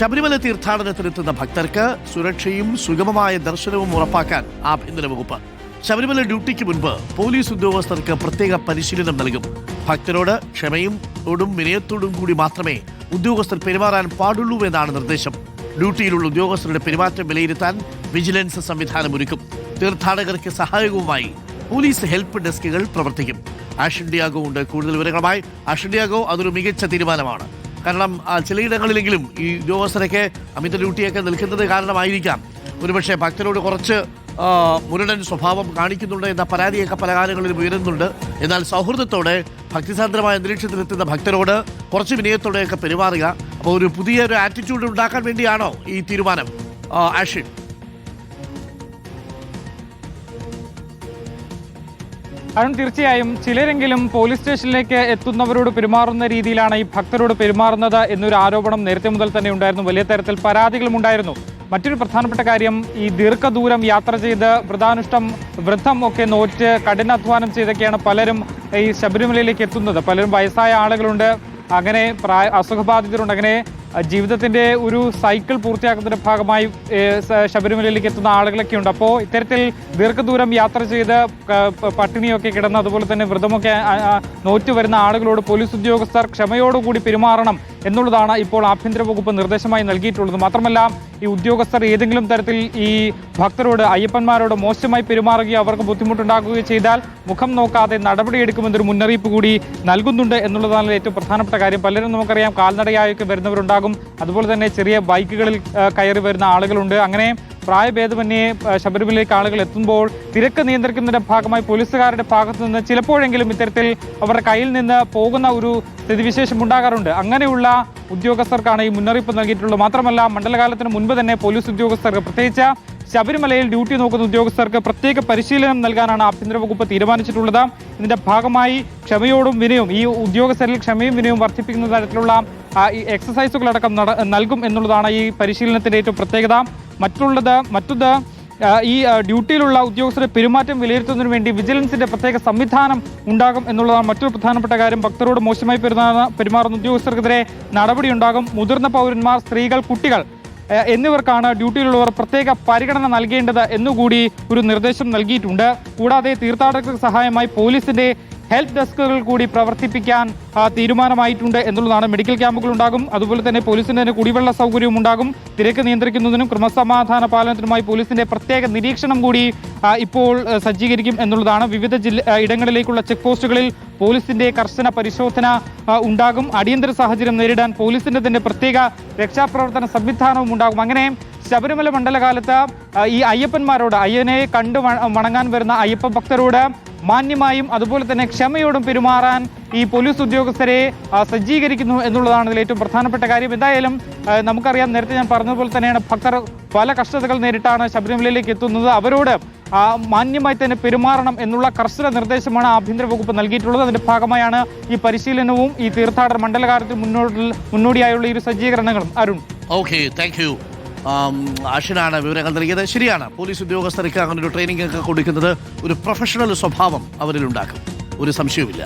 ശബരിമല തീർത്ഥാടനത്തിനെത്തുന്ന ഭക്തർക്ക് സുരക്ഷയും സുഗമമായ ദർശനവും ഉറപ്പാക്കാൻ ആഭ്യന്തര വകുപ്പ് ശബരിമല ഡ്യൂട്ടിക്ക് മുൻപ് പോലീസ് ഉദ്യോഗസ്ഥർക്ക് പ്രത്യേക പരിശീലനം നൽകും. ഭക്തരോട് ക്ഷമയും വിനയത്തോടും കൂടി മാത്രമേ ഉദ്യോഗസ്ഥർ പെരുമാറാൻ പാടുള്ളൂ എന്നാണ് നിർദ്ദേശം. ഡ്യൂട്ടിയിലുള്ള ഉദ്യോഗസ്ഥരുടെ പെരുമാറ്റം വിലയിരുത്താൻ വിജിലൻസ് സംവിധാനം ഒരുക്കും. തീർത്ഥാടകർക്ക് സഹായകവുമായി പോലീസ് ഹെൽപ്പ് ഡെസ്കുകൾ പ്രവർത്തിക്കും. ആഷൻ ഡിയാഗോ ഉണ്ട് കൂടുതൽ വിവരങ്ങളുമായി. ആഷൻ ഡിയാഗോ, അതൊരു മികച്ച തീരുമാനമാണ്. കാരണം ചിലയിടങ്ങളിലെങ്കിലും ഈ ഉദ്യോഗസ്ഥരൊക്കെ അമിത ഡ്യൂട്ടിയൊക്കെ നിൽക്കുന്നത് കാരണമായിരിക്കാം ഒരുപക്ഷെ ഭക്തരോട് കുറച്ച് മുരടൻ സ്വഭാവം കാണിക്കുന്നുണ്ട് എന്ന പരാതിയൊക്കെ പല കാലങ്ങളിലും ഉയരുന്നുണ്ട്. എന്നാൽ സൗഹൃദത്തോടെ ഭക്തിസാന്ദ്രമായ അന്തരീക്ഷത്തിലെത്തുന്ന ഭക്തരോട് കുറച്ച് വിനയത്തോടെയൊക്കെ പെരുമാറുക. അപ്പോൾ ഒരു പുതിയൊരു ആറ്റിറ്റ്യൂഡ് ഉണ്ടാക്കാൻ വേണ്ടിയാണോ ഈ തീരുമാനം, ആഷിൻ? കാരണം തീർച്ചയായും ചിലരെങ്കിലും പോലീസ് സ്റ്റേഷനിലേക്ക് എത്തുന്നവരോട് പെരുമാറുന്ന രീതിയിലാണ് ഈ ഭക്തരോട് പെരുമാറുന്നത് എന്നൊരു ആരോപണം നേരത്തെ മുതൽ തന്നെ ഉണ്ടായിരുന്നു. വലിയ തരത്തിൽ പരാതികളും ഉണ്ടായിരുന്നു. മറ്റൊരു പ്രധാനപ്പെട്ട കാര്യം, ഈ ദീർഘദൂരം യാത്ര ചെയ്ത് വ്രതം ഒക്കെ നോറ്റ് കഠിനാധ്വാനം ചെയ്തൊക്കെയാണ് പലരും ഈ ശബരിമലയിലേക്ക് എത്തുന്നത്. പലരും വയസ്സായ ആളുകളുണ്ട്, അങ്ങനെ അസുഖബാധിതരുണ്ട്. അങ്ങനെ ജീവിതത്തിന്റെ ഒരു സൈക്കിൾ പൂർത്തിയാക്കുന്നതിന്റെ ഭാഗമായി ശബരിമലയിലേക്ക് എത്തുന്ന ആളുകളൊക്കെ ഉണ്ട്. അപ്പോൾ ഇത്തരത്തിൽ ദീർഘദൂരം യാത്ര ചെയ്ത് പട്ടിണിയൊക്കെ കിടന്ന് അതുപോലെ തന്നെ വ്രതമൊക്കെ നോറ്റ് വരുന്ന ആളുകളോട് പോലീസ് ഉദ്യോഗസ്ഥർ ക്ഷമയോടുകൂടി പെരുമാറണം എന്നുള്ളതാണ് ഇപ്പോൾ ആഭ്യന്തര വകുപ്പ് നിർദ്ദേശമായി നൽകിയിട്ടുള്ളത്. മാത്രമല്ല, ഈ ഉദ്യോഗസ്ഥർ ഏതെങ്കിലും തരത്തിൽ ഈ ഭക്തരോട്, അയ്യപ്പന്മാരോട് മോശമായി പെരുമാറുകയോ അവർക്ക് ബുദ്ധിമുട്ടുണ്ടാക്കുകയോ ചെയ്താൽ മുഖം നോക്കാതെ നടപടിയെടുക്കുമെന്നൊരു മുന്നറിയിപ്പ് കൂടി നൽകുന്നുണ്ട് എന്നുള്ളതാണ് ഏറ്റവും പ്രധാനപ്പെട്ട കാര്യം. പലരും നമുക്കറിയാം കാൽനടയായൊക്കെ വരുന്നവരുണ്ടാകും, അതുപോലെ തന്നെ ചെറിയ ബൈക്കുകളിൽ കയറി വരുന്ന ആളുകളുണ്ട്. അങ്ങനെ പ്രായഭേദമന്യേ ശബരിമലയിലേക്ക് ആളുകൾ എത്തുമ്പോൾ തിരക്ക് നിയന്ത്രിക്കുന്നതിന്റെ ഭാഗമായി പോലീസുകാരുടെ ഭാഗത്തു നിന്ന് ചിലപ്പോഴെങ്കിലും ഇത്തരത്തിൽ അവരുടെ കയ്യിൽ നിന്ന് പോകുന്ന ഒരു സ്ഥിതിവിശേഷം ഉണ്ടാകാറുണ്ട്. അങ്ങനെയുള്ള ഉദ്യോഗസ്ഥർക്കാണ് ഈ മുന്നറിയിപ്പ് നൽകിയിട്ടുള്ളത്. മാത്രമല്ല, മണ്ഡലകാലത്തിന് മുൻപ് തന്നെ പോലീസ് ഉദ്യോഗസ്ഥർക്ക്, പ്രത്യേകിച്ച് ശബരിമലയിൽ ഡ്യൂട്ടി നോക്കുന്ന ഉദ്യോഗസ്ഥർക്ക് പ്രത്യേക പരിശീലനം നൽകാനാണ് ആഭ്യന്തര വകുപ്പ് തീരുമാനിച്ചിട്ടുള്ളത്. ഇതിന്റെ ഭാഗമായി ക്ഷമയോടും വിനയവും, ഈ ഉദ്യോഗസ്ഥരിൽ ക്ഷമയും വിനയവും വർദ്ധിപ്പിക്കുന്ന തരത്തിലുള്ള എക്സസൈസുകളടക്കം നൽകും എന്നുള്ളതാണ് ഈ പരിശീലനത്തിന്റെ ഏറ്റവും പ്രത്യേകത. മറ്റൊന്ന് ഈ ഡ്യൂട്ടിയിലുള്ള ഉദ്യോഗസ്ഥരുടെ പെരുമാറ്റം വിലയിരുത്തുന്നതിന് വേണ്ടി വിജിലൻസിന്റെ പ്രത്യേക സംവിധാനം ഉണ്ടാകും എന്നുള്ളതാണ് മറ്റൊരു പ്രധാനപ്പെട്ട കാര്യം. ഭക്തരോട് മോശമായി പെരുമാറുന്ന ഉദ്യോഗസ്ഥർക്കെതിരെ നടപടിയുണ്ടാകും. മുതിർന്ന പൗരന്മാർ, സ്ത്രീകൾ, കുട്ടികൾ എന്നിവർക്കാണ് ഡ്യൂട്ടിയിലുള്ളവർ പ്രത്യേക പരിഗണന നൽകേണ്ടത് എന്നുകൂടി ഒരു നിർദ്ദേശം നൽകിയിട്ടുണ്ട്. കൂടാതെ തീർത്ഥാടകർക്ക് സഹായമായി പോലീസിന്റെ ഹെൽപ്പ് ഡെസ്കുകൾ കൂടി പ്രവർത്തിപ്പിക്കാൻ തീരുമാനമായിട്ടുണ്ട് എന്നുള്ളതാണ്. മെഡിക്കൽ ക്യാമ്പുകൾ ഉണ്ടാകും, അതുപോലെ തന്നെ പോലീസിന്റെ തന്നെ കുടിവെള്ള സൗകര്യവും ഉണ്ടാകും. തിരക്ക് നിയന്ത്രിക്കുന്നതിനും ക്രമസമാധാന പാലനത്തിനുമായി പോലീസിന്റെ പ്രത്യേക നിരീക്ഷണം കൂടി ഇപ്പോൾ സജ്ജീകരിക്കും എന്നുള്ളതാണ്. വിവിധ ഇടങ്ങളിലേക്കുള്ള ചെക്ക് പോസ്റ്റുകളിൽ പോലീസിന്റെ കർശന പരിശോധന ഉണ്ടാകും. അടിയന്തര സാഹചര്യം നേരിടാൻ പോലീസിന്റെ തന്നെ പ്രത്യേക രക്ഷാപ്രവർത്തന സംവിധാനവും ഉണ്ടാകും. അങ്ങനെ ശബരിമല മണ്ഡലകാലത്ത് ഈ അയ്യപ്പന്മാരോട്, അയ്യനെ കണ്ടു വണങ്ങാൻ വരുന്ന അയ്യപ്പ ഭക്തരോട് മാന്യമായും അതുപോലെ തന്നെ ക്ഷമയോടും പെരുമാറാൻ ഈ പോലീസ് ഉദ്യോഗസ്ഥരെ സജ്ജീകരിക്കുന്നു എന്നുള്ളതാണ് ഇതിൽ ഏറ്റവും പ്രധാനപ്പെട്ട കാര്യം. എന്തായാലും നമുക്കറിയാം, നേരത്തെ ഞാൻ പറഞ്ഞതുപോലെ തന്നെയാണ്, ഭക്തർ പല കഷ്ടതകൾ നേരിട്ടാണ് ശബരിമലയിലേക്ക് എത്തുന്നത്. അവരോട് മാന്യമായി തന്നെ പെരുമാറണം എന്നുള്ള കർശന നിർദ്ദേശമാണ് ആഭ്യന്തര വകുപ്പ് നൽകിയിട്ടുള്ളത്. അതിന്റെ ഭാഗമായാണ് ഈ പരിശീലനവും ഈ തീർത്ഥാടന മണ്ഡലകാലത്തിന് മുന്നോടിയായുള്ള ഈ ഒരു സജ്ജീകരണങ്ങളും. Arun, okay, thank you. ആഷിനാണ് വിവരങ്ങൾ നൽകിയത്. ശരിയാണ്, പോലീസ് ഉദ്യോഗസ്ഥർക്ക് അങ്ങനെ ഒരു ട്രെയിനിങ് ഒക്കെ കൊടുക്കുന്നത് ഒരു പ്രൊഫഷണൽ സ്വഭാവം അവരിലുണ്ടാക്കും, ഒരു സംശയവുമില്ല.